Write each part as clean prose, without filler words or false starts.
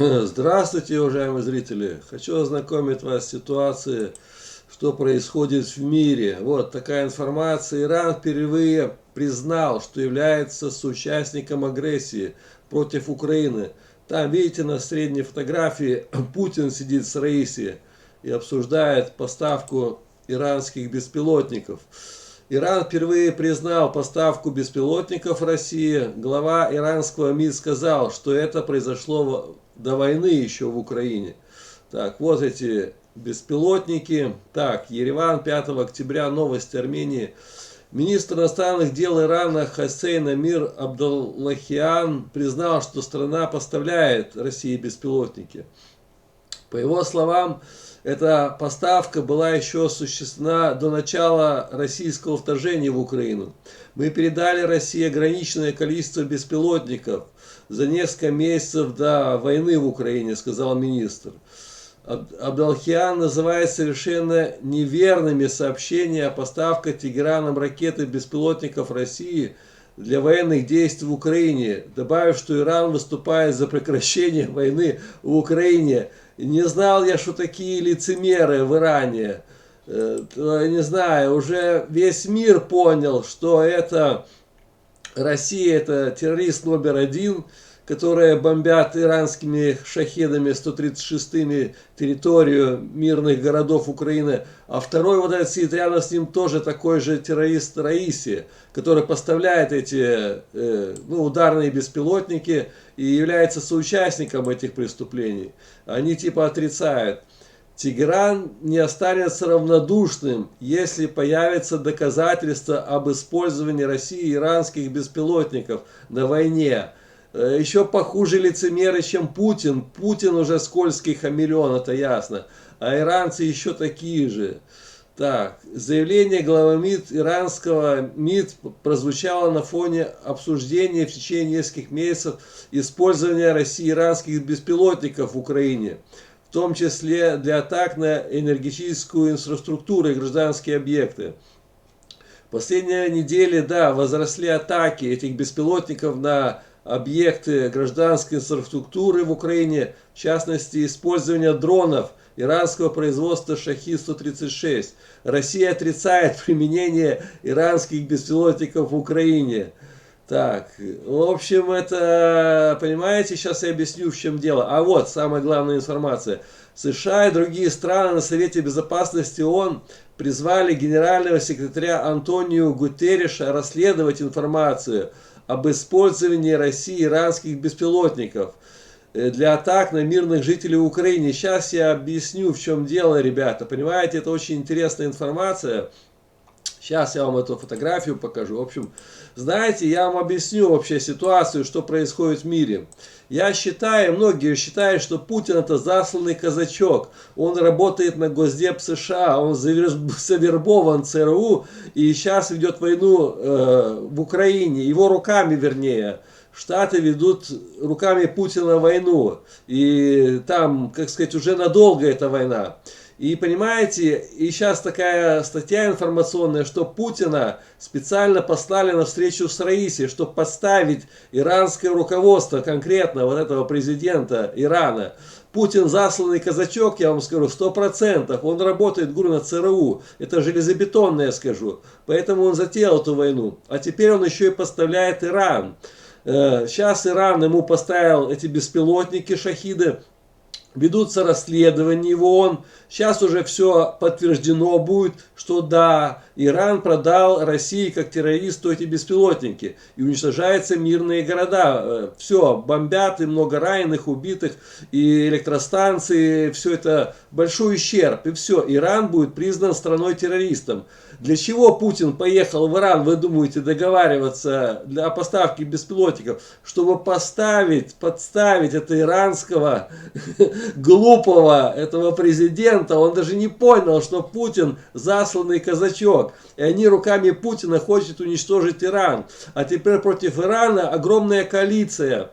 Здравствуйте, уважаемые зрители! Хочу ознакомить вас с ситуацией, что происходит в мире. Вот такая информация. Иран впервые признал, что является соучастником агрессии против Украины. Там, видите, на средней фотографии Путин сидит с Раиси и обсуждает поставку иранских беспилотников. Иран впервые признал поставку беспилотников России. Глава иранского МИД сказал, что это произошло до войны еще в Украине. Так, вот эти беспилотники. Так, Ереван, 5 октября, новости Армении. Министр иностранных дел Ирана Хосейн Амир Абдуллахиан признал, что страна поставляет России беспилотники. По его словам, эта поставка была еще осуществлена до начала российского вторжения в Украину. Мы передали России ограниченное количество беспилотников за несколько месяцев до войны в Украине, сказал министр. Абдуллахиан называет совершенно неверными сообщения о поставках Тегераном ракет и беспилотников России для военных действий в Украине, добавив, что Иран выступает за прекращение войны в Украине. Не знал я, что такие лицемеры в Иране. Не знаю, уже весь мир понял, что это Россия, это террорист номер один, которые бомбят иранскими шахедами 136-ми территорию мирных городов Украины. А второй вот этот сидит рядом с ним тоже такой же террорист Раиси, который поставляет эти ударные беспилотники и является соучастником этих преступлений. Они типа отрицают. Тегеран не останется равнодушным, если появятся доказательства об использовании России иранских беспилотников на войне. Еще похуже лицемеры, чем Путин. Путин уже скользкий хамелеон, это ясно. А иранцы еще такие же. Так, заявление главы МИД иранского МИД прозвучало на фоне обсуждения в течение нескольких месяцев использования России иранских беспилотников в Украине, в том числе для атак на энергетическую инфраструктуру и гражданские объекты. В последние недели, да, возросли атаки этих беспилотников на объекты гражданской инфраструктуры в Украине, в частности, использование дронов иранского производства Шахид-136. Россия отрицает применение иранских беспилотников в Украине. Так, в общем, это, понимаете, сейчас я объясню, в чем дело. А вот, самая главная информация. США и другие страны на Совете Безопасности ООН призвали генерального секретаря Антонио Гутерриша расследовать информацию об использовании России иранских беспилотников для атак на мирных жителей Украины. Сейчас я объясню, в чем дело, ребята. Понимаете, это очень интересная информация. Сейчас я вам эту фотографию покажу. В общем, знаете, я вам объясню вообще ситуацию, что происходит в мире. Я считаю, многие считают, что Путин это засланный казачок. Он работает на Госдеп США, он завербован ЦРУ и сейчас ведет войну в Украине. Его руками, вернее. Штаты ведут руками Путина войну. И там, как сказать, уже надолго эта война. И понимаете, и сейчас такая статья информационная, что Путина специально послали на встречу с Раиси, чтобы подставить иранское руководство, конкретно вот этого президента Ирана. Путин засланный казачок, я вам скажу, 100%. Он работает, говорю, на ЦРУ. Это железобетонное, я скажу. Поэтому он затеял эту войну. А теперь он еще и поставляет Иран. Сейчас Иран ему поставил эти беспилотники шахиды. Ведутся расследования в ООН. Сейчас уже все подтверждено будет, что да, Иран продал России как террористу эти беспилотники. И уничтожаются мирные города. Все, бомбят, и много раненых, убитых, и электростанции. Все это большой ущерб. И все, Иран будет признан страной-террористом. Для чего Путин поехал в Иран, вы думаете, договариваться о поставке беспилотников? Чтобы подставить этого иранского глупого этого президента. Он даже не понял, что Путин засланный казачок. И они руками Путина хотят уничтожить Иран. А теперь против Ирана огромная коалиция.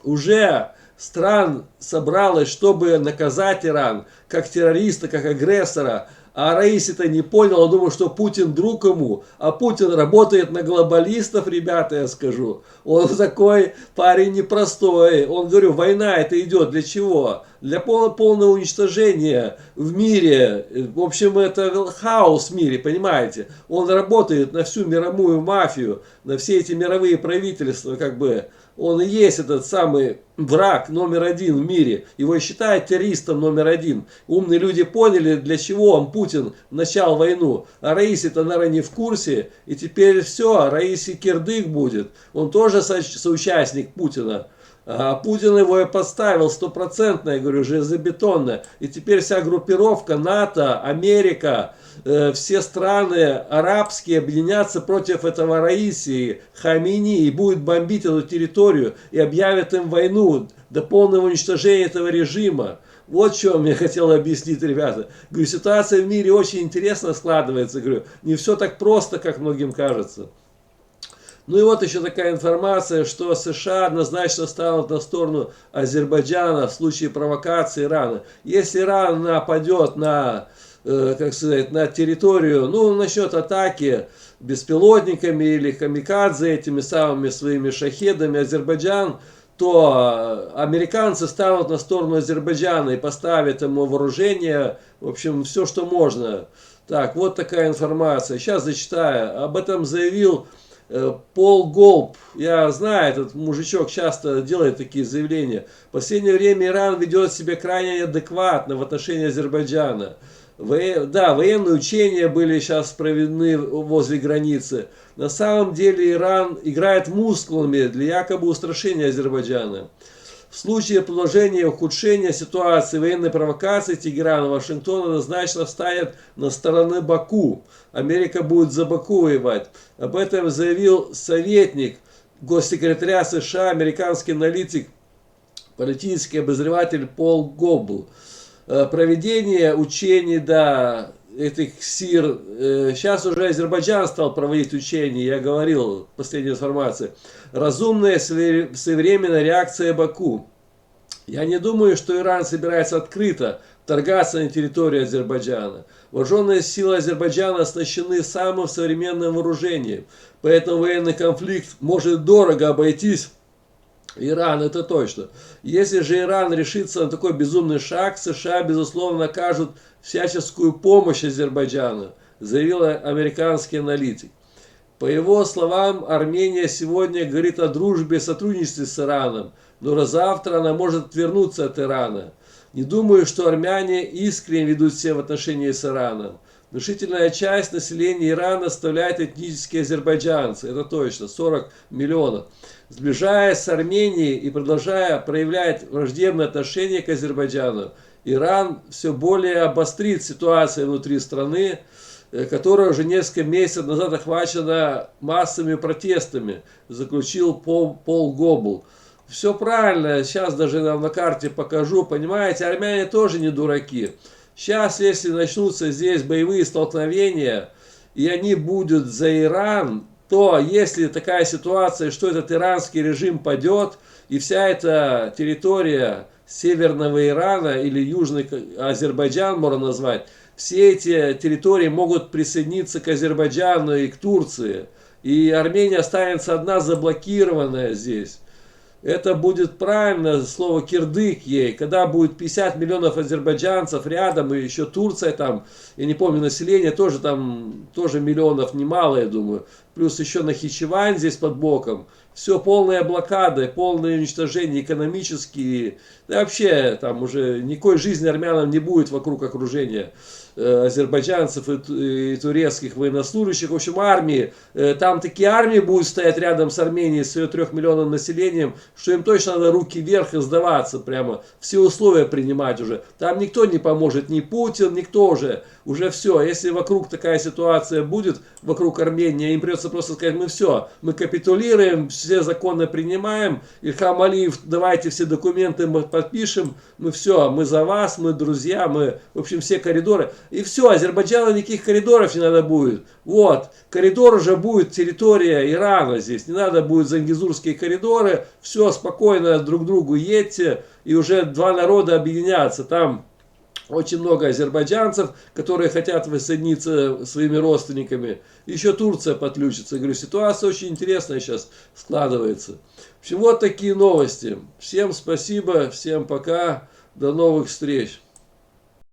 Уже стран собралось, чтобы наказать Иран как террориста, как агрессора. А Раиси-то не понял, он думал, что Путин друг ему, а Путин работает на глобалистов, ребята, я скажу. Он такой парень непростой. Он, говорю, война это идет для чего? Для полного уничтожения в мире. В общем, это хаос в мире, понимаете? Он работает на всю мировую мафию, на все эти мировые правительства, как бы. Он и есть этот самый враг номер один в мире. Его считают террористом номер один. Умные люди поняли, для чего он, Путин, начал войну. А Раиси-то, наверное, не в курсе. И теперь все, Раиси кирдык будет. Он тоже соучастник Путина. А Путин его и подставил стопроцентно, я говорю, железобетонно. И теперь вся группировка НАТО, Америка, все страны арабские объединятся против этого Раиси, Хамини, и будут бомбить эту территорию, и объявят им войну до полного уничтожения этого режима. Вот что мне хотел объяснить, ребята. Говорю, ситуация в мире очень интересно складывается. Говорю, не все так просто, как многим кажется. Ну и вот еще такая информация, что США однозначно станут на сторону Азербайджана в случае провокации Ирана. Если Иран нападет на, как сказать, на территорию, ну, начнет атаки беспилотниками или камикадзе, этими самыми своими шахедами Азербайджан, то американцы станут на сторону Азербайджана и поставят ему вооружение, в общем, все, что можно. Так, вот такая информация. Сейчас зачитаю. Об этом заявил Пол Голб. Я знаю, этот мужичок часто делает такие заявления. В последнее время Иран ведет себя крайне неадекватно в отношении Азербайджана. Да, военные учения были сейчас проведены возле границы. На самом деле Иран играет мускулами для якобы устрашения Азербайджана. В случае продолжения и ухудшения ситуации военной провокации Тегеран и Вашингтон однозначно встанет на стороны Баку. Америка будет за Баку воевать. Об этом заявил советник госсекретаря США, американский аналитик, политический обозреватель Пол Гоббл. Проведение учений, да, этих СИР. Сейчас уже Азербайджан стал проводить учения, я говорил, последняя информация. Разумная своевременная реакция Баку. Я не думаю, что Иран собирается открыто вторгаться на территорию Азербайджана. Вооруженные силы Азербайджана оснащены самым современным вооружением, поэтому военный конфликт может дорого обойтись Иран, это точно. Если же Иран решится на такой безумный шаг, США, безусловно, окажут всяческую помощь Азербайджану, заявил американский аналитик. По его словам, Армения сегодня говорит о дружбе и сотрудничестве с Ираном, но завтра она может отвернуться от Ирана. Не думаю, что армяне искренне ведут себя в отношении с Ираном. Внушительная часть населения Ирана составляет этнические азербайджанцы, это точно, 40 миллионов. Сближаясь с Арменией и продолжая проявлять враждебное отношение к Азербайджану, Иран все более обострит ситуацию внутри страны, которая уже несколько месяцев назад охвачена массовыми протестами, заключил Пол Гоббл. Все правильно, сейчас даже на карте покажу, понимаете, армяне тоже не дураки. Сейчас, если начнутся здесь боевые столкновения, и они будут за Иран, то если такая ситуация, что этот иранский режим падет, и вся эта территория северного Ирана или южный Азербайджан, можно назвать, все эти территории могут присоединиться к Азербайджану и к Турции. И Армения останется одна заблокированная здесь. Это будет правильно, слово кирдык ей, когда будет 50 миллионов азербайджанцев рядом, и еще Турция там, я не помню, население тоже там, тоже миллионов немало, я думаю. Плюс еще Нахичевань здесь под боком. Все полная блокада, полное уничтожение экономические. Да, вообще там уже никакой жизни армянам не будет вокруг окружения азербайджанцев и турецких военнослужащих. В общем, армии. Там такие армии будут стоять рядом с Арменией с ее 3 миллионным населением, что им точно надо руки вверх и сдаваться прямо. Все условия принимать уже. Там никто не поможет, ни Путин, никто уже. Уже все. Если вокруг такая ситуация будет, вокруг Армении, им придется просто сказать, мы все, мы капитулируем, все законы принимаем, Ильхам Алиев, давайте все документы мы подпишем, мы все, мы за вас, мы друзья, мы, в общем, все коридоры. И все, Азербайджану никаких коридоров не надо будет. Вот, коридор уже будет территория Ирана здесь, не надо будет зангизурские коридоры, все, спокойно друг к другу едьте, и уже два народа объединятся, там Очень много азербайджанцев, которые хотят воссоединиться своими родственниками. Еще Турция подключится. Я говорю, ситуация очень интересная сейчас складывается. В общем, вот такие новости. Всем спасибо, всем пока, до новых встреч.